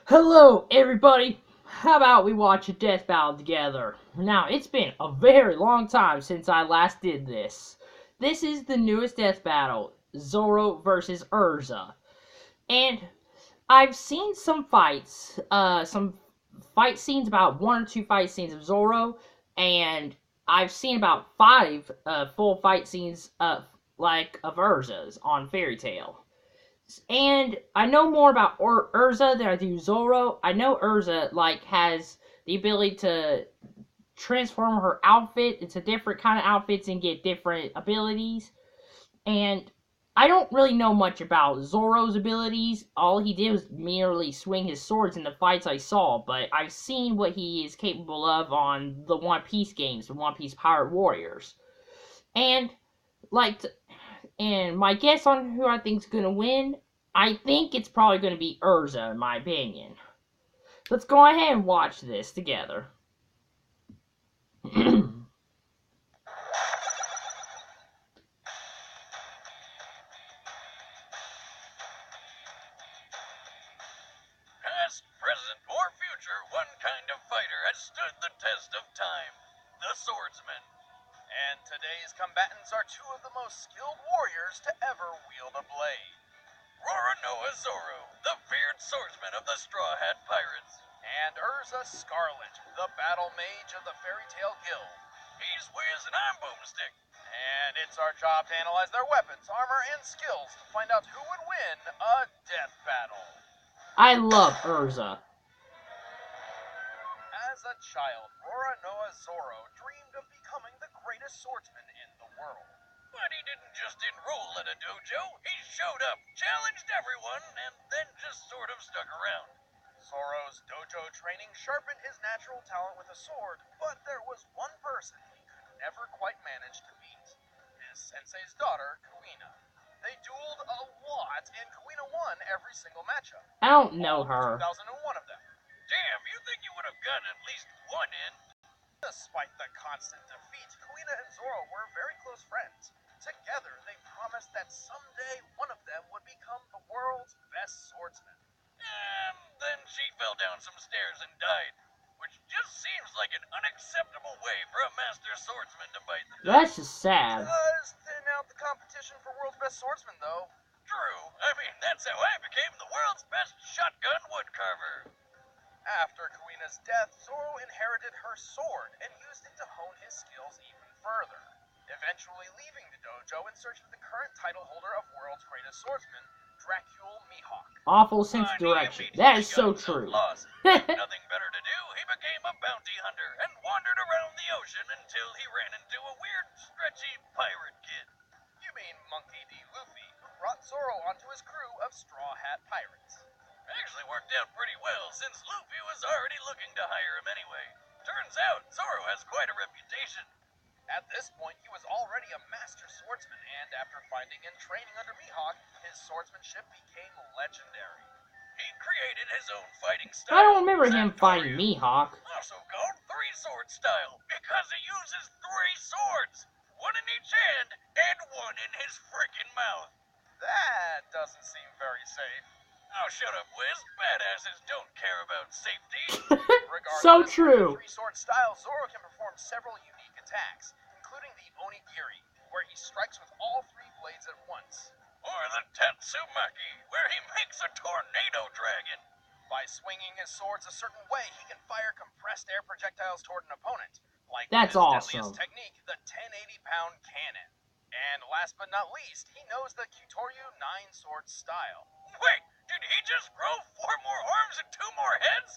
Hello, everybody! How about we watch a death battle together? Now, it's been a very long time since I last did this. This is the newest death battle, Zoro versus Erza. And I've seen some fights, some fight scenes, about one or two fight scenes of Zoro, and I've seen about five full fight scenes of Erza's on Fairy Tail. And I know more about Erza than I do Zoro. I know Erza has the ability to transform her outfit into different kind of outfits and get different abilities. And I don't really know much about Zoro's abilities. All he did was merely swing his swords in the fights I saw, but I've seen what he is capable of on the One Piece games, the One Piece Pirate Warriors. And like and my guess on who I think is going to win, I think it's probably going to be Erza, in my opinion. Let's go ahead and watch this together. Past, present, or future, one kind of fighter has stood the test of time. The swordsman. And today's combatants are two of the most skilled warriors to ever wield a blade. Roronoa Zoro, the feared swordsman of the Straw Hat Pirates. And Erza Scarlet, the battle mage of the Fairy Tail Guild. He's Wiz and I'm Boomstick. And it's our job to analyze their weapons, armor, and skills to find out who would win a death battle. I love Erza. As a child, Roronoa Zoro dreamed of becoming the greatest swordsman in the world. But he didn't just enroll at a dojo. He showed up, challenged everyone, and then just sort of stuck around. Zoro's dojo training sharpened his natural talent with a sword, but there was one person he could never quite manage to beat. His sensei's daughter, Kuina. They dueled a lot, and Kuina won every single matchup. I don't know her. 2001 of them. Damn, you think you would have gotten at least one in? Despite the constant defeat, Kuina and Zoro were very close friends. Together, they promised that someday one of them would become the world's best swordsman. And then she fell down some stairs and died, which just seems like an unacceptable way for a master swordsman to bite the dust. That's just sad. Does thin out the competition for world's best swordsman, though. True. I mean, that's how I became the world's best shotgun woodcarver. After Kuina's death, Zoro inherited her sword and used it to hone his skills even further, eventually leaving the dojo in search of the current title holder of World's Greatest Swordsman, Dracule Mihawk. Awful sense of direction. That is so true. Nothing better to do, he became a bounty hunter and wandered around the ocean until he ran into a weird, stretchy pirate kid. You mean Monkey D. Luffy, who brought Zoro onto his crew of Straw Hat Pirates. Actually worked out pretty well, since Luffy was already looking to hire him anyway. Turns out, Zoro has quite a reputation. At this point, he was already a master swordsman, and after finding and training under Mihawk, his swordsmanship became legendary. He created his own fighting style. I don't remember him fighting Mihawk. Also called Three Sword Style, because he uses three swords, one in each hand, and one in his frickin' mouth. That doesn't seem very safe. Oh, shut up, Wiz. Badasses don't care about safety. So true. With three-sword style, Zoro can perform several unique attacks, including the Onigiri, where he strikes with all three blades at once. Or the Tatsumaki, where he makes a tornado dragon. By swinging his swords a certain way, he can fire compressed air projectiles toward an opponent, like That's his awesome. deadliest technique, the 1080-pound cannon. And last but not least, he knows the Kyutoryu 9-sword style. Wait, did he just grow 4 more arms and 2 more heads?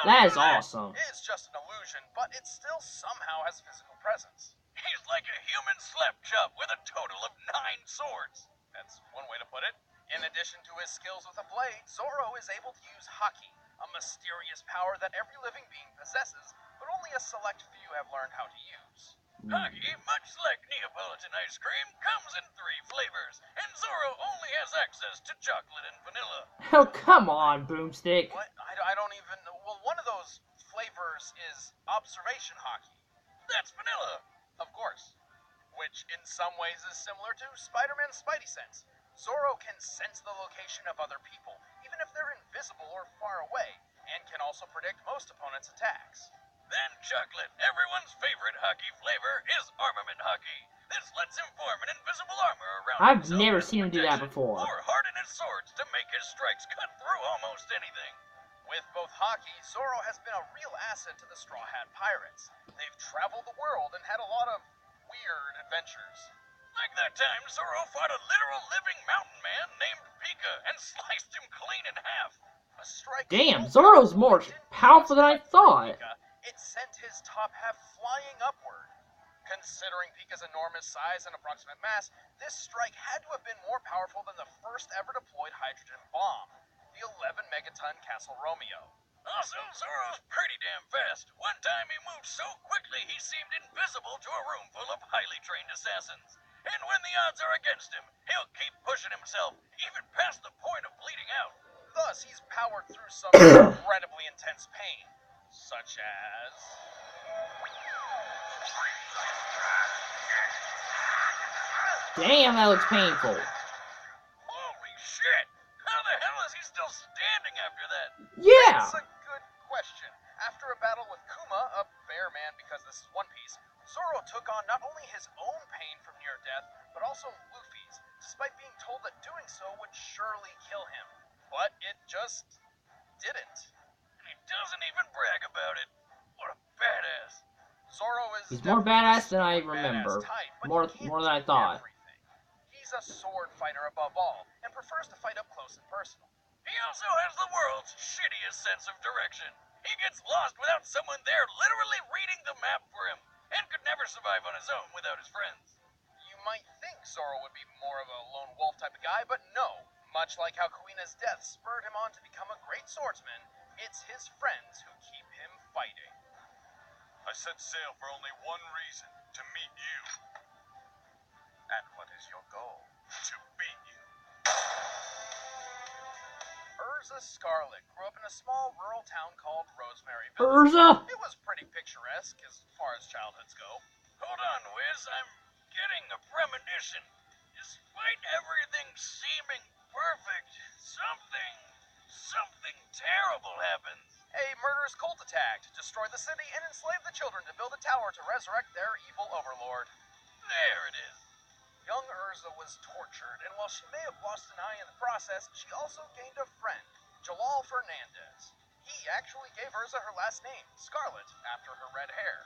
That is awesome. It's just an illusion, but it still somehow has physical presence. He's like a human slap chop with a total of 9 swords. That's one way to put it. In addition to his skills with a blade, Zoro is able to use haki, a mysterious power that every living being possesses, but only a select few have learned how to use. Haki, much like Neapolitan ice cream, comes in 3 flavors, and Zoro only has access to chocolate and vanilla. Oh, come on, Boomstick. What? I don't even know. Well, one of those flavors is observation haki. That's vanilla, of course. Which in some ways is similar to Spider-Man's Spidey sense. Zoro can sense the location of other people, even even if they're invisible or far away, and can also predict most opponents' attacks. Then chocolate, everyone's favorite hockey flavor, is armament hockey. This lets him form an invisible armor around I've himself never as seen him do that protection, before. or harden his swords to make his strikes cut through almost anything. With both hockey, Zoro has been a real asset to the Straw Hat Pirates. They've traveled the world and had a lot of weird adventures. Like that time Zoro fought a literal living mountain man named Pika and sliced him clean in half. A strike. Damn, Zoro's more powerful than I thought. It sent his top half flying upward. Considering Pika's enormous size and approximate mass, this strike had to have been more powerful than the first ever deployed hydrogen bomb, the 11 megaton Castle Romeo. Also, Zoro's pretty damn fast. One time he moved so quickly he seemed invisible to a room full of highly trained assassins. And when the odds are against him, he'll keep pushing himself, even past the point of bleeding out. Thus, he's powered through some incredibly intense pain, such as... Damn, that looks painful. Holy shit! How the hell is he still standing after that? Yeah! That's a good question. After a battle with Kuma, a bear man because this is One Piece, Zoro took on not only his own pain from near death, but also Luffy's, despite being told that doing so would surely kill him. But it just didn't. And he doesn't even brag about it. What a badass. Zoro is He's more badass than I definitely remember. badass type, but More he than I can't do thought. everything. He's a sword fighter above all, and prefers to fight up close and personal. He also has the world's shittiest sense of direction. He gets lost without someone there literally reading the map for him, and could never survive on his own without his friends. You might think Zoro would be more of a lone wolf type of guy, but no. Much like how Kuina's death spurred him on to become a great swordsman, it's his friends who keep him fighting. I set sail for only one reason, to meet you. And what is your goal? To beat you. Erza Scarlet grew up in a small rural town called Rosemaryville. Erza! It was pretty picturesque as far as childhoods go. Hold on, Wiz, I'm getting a premonition. Despite everything seeming perfect, something terrible happens. A murderous cult attacked, destroyed the city, and enslaved the children to build a tower to resurrect their evil overlord. There it is. Young Erza was tortured, and while she may have lost an eye in the process, she also gained a friend, Jalal Fernandez. He actually gave Erza her last name, Scarlet, after her red hair.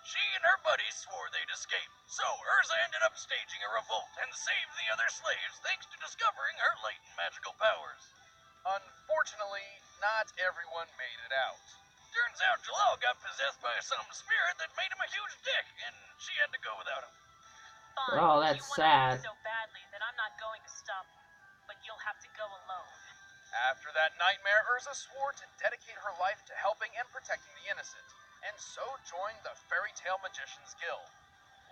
She and her buddies swore they'd escape, so Erza ended up staging a revolt and saved the other slaves thanks to discovering her latent magical powers. Unfortunately, not everyone made it out. Turns out Jalal got possessed by some spirit that made him a huge dick, and she had to go without him. Fine. Oh, that's you sad. So badly that I'm not going to stop, but you'll have to go alone. After that nightmare, Erza swore to dedicate her life to helping and protecting the innocent, and so joined the Fairy Tale Magicians Guild.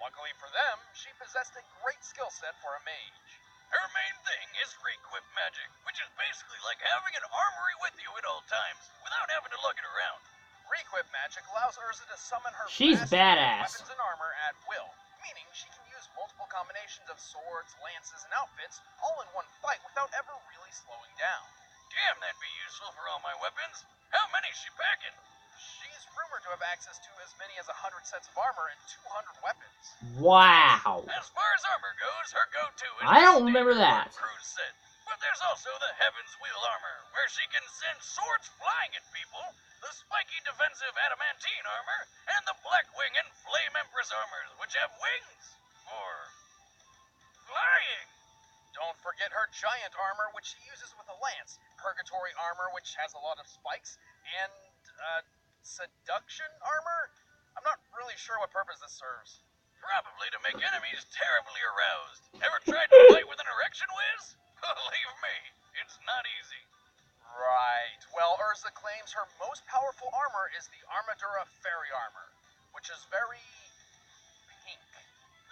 Luckily for them, she possessed a great skill set for a mage. Her main thing is requip magic, which is basically like having an armory with you at all times, without having to lug it around. Requip magic allows Erza to summon her She's vast badass. weapons and armor at will, meaning she can use multiple combinations of swords, lances, and outfits all in one fight without ever really slowing down. Damn, that'd be useful for all my weapons. How many's she packing? She's rumored to have access to as many as 100 sets of armor and 200 weapons. Wow. As far as armor goes, her go-to is I don't the remember that. cruise set. But there's also the Heaven's Wheel armor, where she can send swords flying at people, the spiky defensive adamantine armor, and the Black Wing and Flame Empress armors, which have wings for flying. Don't forget her giant armor, which she uses with a lance, purgatory armor, which has a lot of spikes, and seduction armor? I'm not really sure what purpose this serves. Probably to make enemies terribly aroused. Ever tried to fight with an erection, Wiz? Believe me, it's not easy. Right. Well, Erza claims her most powerful armor is the Armadura Fairy Armor, which is very pink.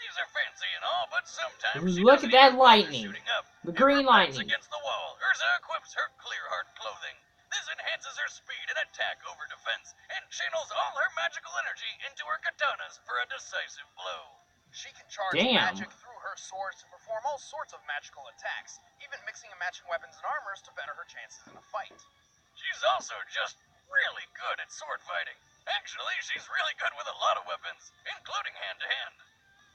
These are fancy and all, but sometimes she Look doesn't at that even bother lightning. shooting up. The green If her back's lightning. against the wall, Erza equips her Clearheart clothing. This enhances her speed and attack over defense, and channels all her magical energy into her katanas for a decisive blow. She can charge Damn. magic through her swords to perform all sorts of magical attacks, even mixing and matching weapons and armors to better her chances in a fight. She's also just really good at sword fighting. Actually, she's really good with a lot of weapons, including hand-to-hand.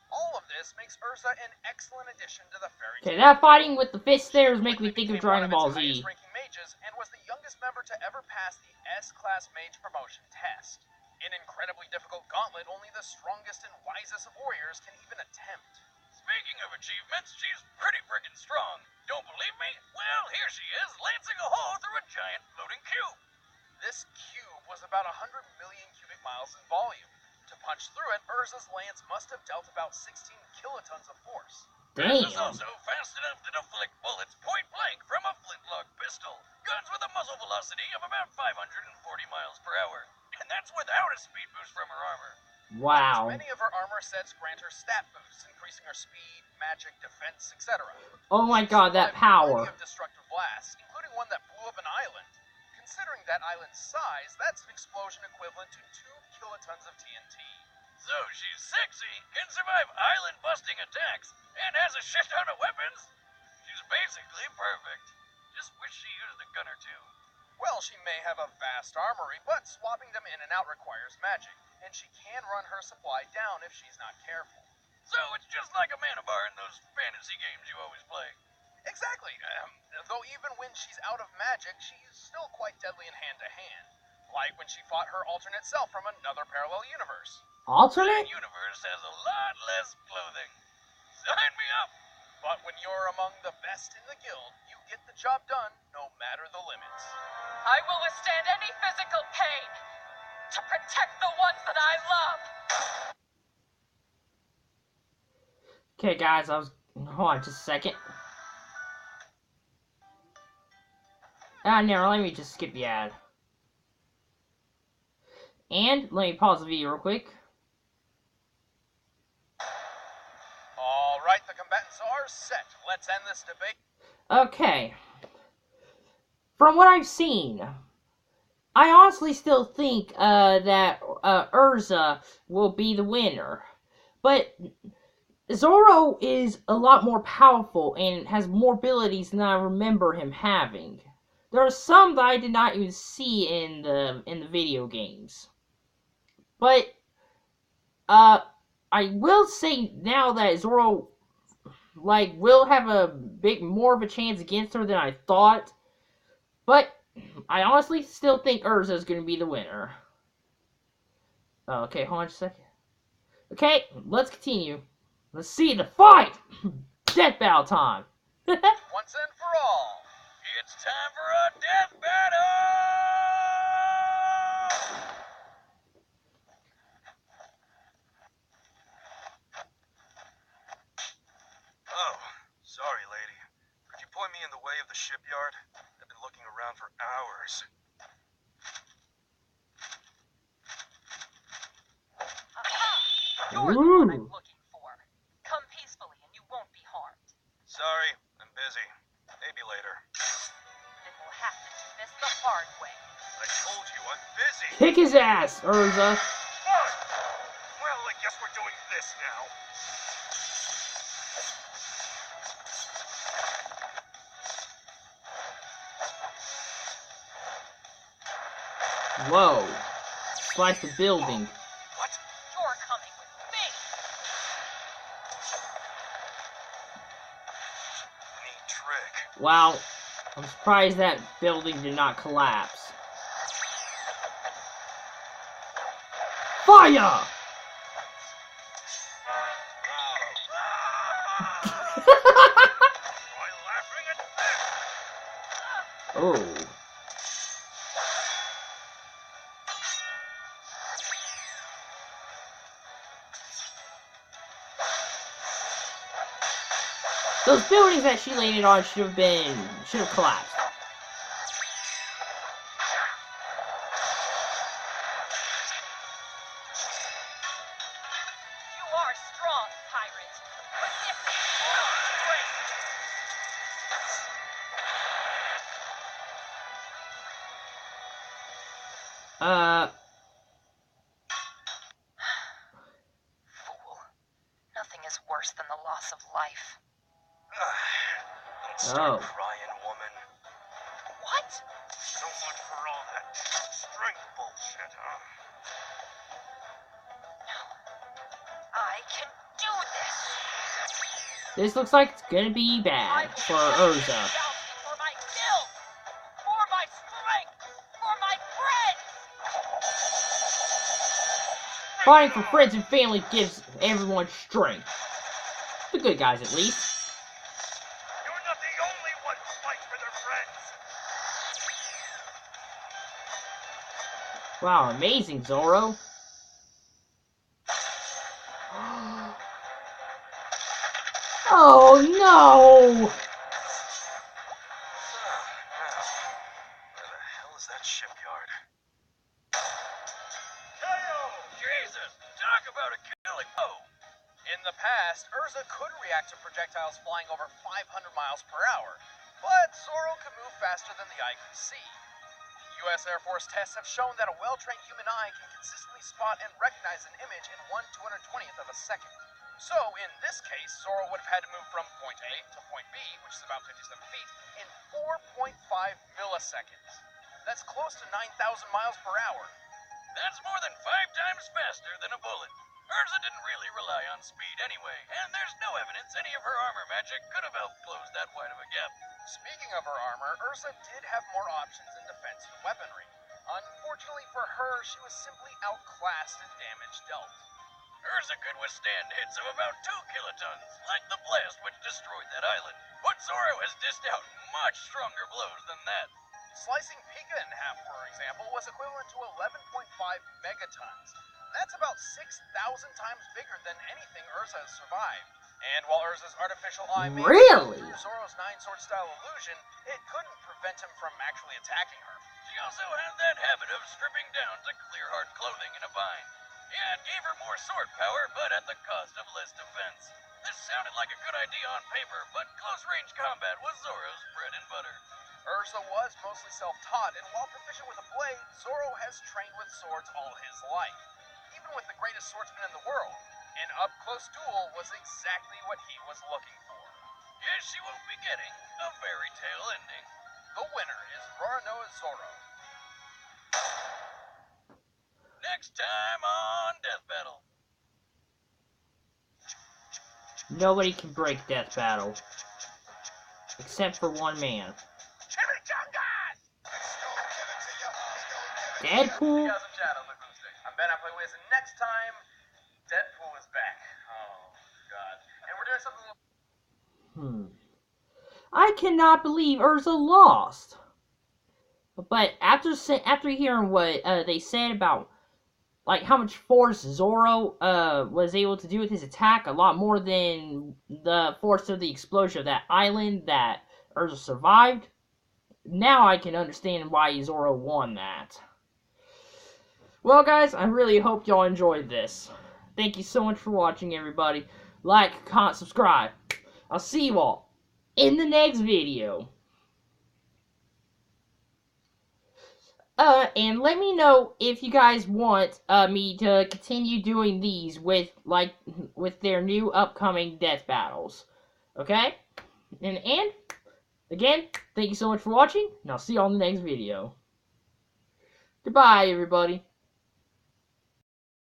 All of this makes Erza an excellent addition to the fairy Okay, tale. that fighting with the fist there is making me think of Became one Dragon Ball its Z. highest-ranking mages and was the youngest member to ever pass the S-class mage promotion test. An incredibly difficult gauntlet only the strongest and wisest of warriors can even attempt. Speaking of achievements, she's pretty freaking strong. Don't believe me? Well, here she is, lancing a hole through a giant floating cube. This cube was about 100 million cubic miles in volume. To punch through it, Erza's lance must have dealt about 16 kilotons of force. Damn. Erza's also fast enough to deflect bullets point blank from a flintlock pistol. Guns with a muzzle velocity of about 540 miles per hour. And that's without a speed boost from her armor. Wow. Many of her armor sets grant her stat boosts, increasing her speed, magic, defense, etc. Oh my god, that power. Plenty of destructive blasts, including one that blew up an island. Considering that island's size, that's an explosion equivalent to 2 kilotons of TNT. So she's sexy, can survive island-busting attacks, and has a shit ton of weapons? She's basically perfect. Just wish she used a gun or two. Well, she may have a vast armory, but swapping them in and out requires magic, and she can run her supply down if she's not careful. So it's just like a mana bar in those fantasy games you always play. Exactly. Though even when she's out of magic, she's still quite deadly in hand-to-hand. Like when she fought her alternate self from another parallel universe. Alternate? That universe has a lot less clothing. Sign me up! But when you're among the best in the guild, you get the job done, no matter the limits. I will withstand any physical pain to protect the ones that I love. Okay, guys, hold on just a second. No, let me just skip the ad. And, let me pause the video real quick. Alright, the combatants are set. Let's end this debate. Okay. From what I've seen, I honestly still think that Erza will be the winner. But Zoro is a lot more powerful and has more abilities than I remember him having. There are some that I did not even see in the video games. But I will say now that Zoro will have a more of a chance against her than I thought. But I honestly still think Erza is going to be the winner. Okay, hold on just a second. Okay, let's continue. Let's see the fight! Death battle time! Once and for all, it's time for a death battle! Oh, sorry, lady. Could you point me in the way of the shipyard? I've been looking around for hours. Aha! You're the one I'm looking for. Come peacefully and you won't be harmed. Sorry, I'm busy. Maybe later. Then we'll have to do this the hard way. I told you, I'm busy. Kick his ass, Erza. Fine. Well, I guess we're doing this now. Whoa. Slice the building. What? You're coming with me. Neat trick. Wow. I'm surprised that building did not collapse. Fire! Why laughing at this? Oh. Those buildings that she landed on should have collapsed. You are strong, pirate. But this is your strength. Fool. Nothing is worse worse than the loss of life. Don't start Oh. crying, woman. What? So much for all that strength bullshit, huh? I can do this. This looks like it's gonna be bad for Erza. For my guilt, for my strength, for my friends. Fighting for friends and family gives everyone strength. The good guys, at least. You're not the only one who fights for their friends. Wow, amazing, Zoro. Oh no! Where the hell is that shipyard? Jesus! Talk about a killing blow! In the past, Erza could react to projectiles flying over 500 miles per hour, but Zoro could move faster than the eye could see. U.S. Air Force tests have shown that a well-trained human eye can consistently spot and recognize an image in 1/220th of a second. So, in this case, Zoro would have had to move from point A to point B, which is about 57 feet, in 4.5 milliseconds. That's close to 9,000 miles per hour. That's more than 5 times faster than a bullet. Erza didn't really rely on speed anyway, and there's no evidence any of her armor magic could have helped close that wide of a gap. Speaking of her armor, Erza did have more options in defense and weaponry. Unfortunately for her, she was simply outclassed and damage dealt. Erza could withstand hits of about 2 kilotons, like the blast which destroyed that island. But Zoro has dished out much stronger blows than that. Slicing Pika in half, for example, was equivalent to 11.5 megatons. That's about 6,000 times bigger than anything Erza has survived. And while Erza's artificial eye may have Really? through Zoro's 9-sword style illusion, it couldn't prevent him from actually attacking her. She also had that habit of stripping down to clear hard clothing in a bind. Yeah, it gave her more sword power, but at the cost of less defense. This sounded like a good idea on paper, but close-range combat was Zoro's bread and butter. Erza was mostly self-taught, and while proficient with a blade, Zoro has trained with swords all his life. Even with the greatest swordsman in the world, an up-close duel was exactly what he was looking for. Guess she won't be getting a fairy tale ending. The winner is Roronoa Zoro. Next time on Death Battle. Nobody can break Death Battle. Except for one man. Chimichangas! Deadpool? I'm Ben, I play Wiz, and next time, Deadpool is back. Oh, God. And we're doing something... I cannot believe Erza lost. But after hearing what they said about like how much force Zoro was able to do with his attack, a lot more than the force of the explosion of that island that Erza survived, now I can understand why Zoro won that. Well, guys, I really hope y'all enjoyed this. Thank you so much for watching, everybody. Like, comment, subscribe. I'll see you all in the next video. And let me know if you guys want me to continue doing these with their new upcoming death battles. Okay? And again, thank you so much for watching, and I'll see you all in the next video. Goodbye, everybody.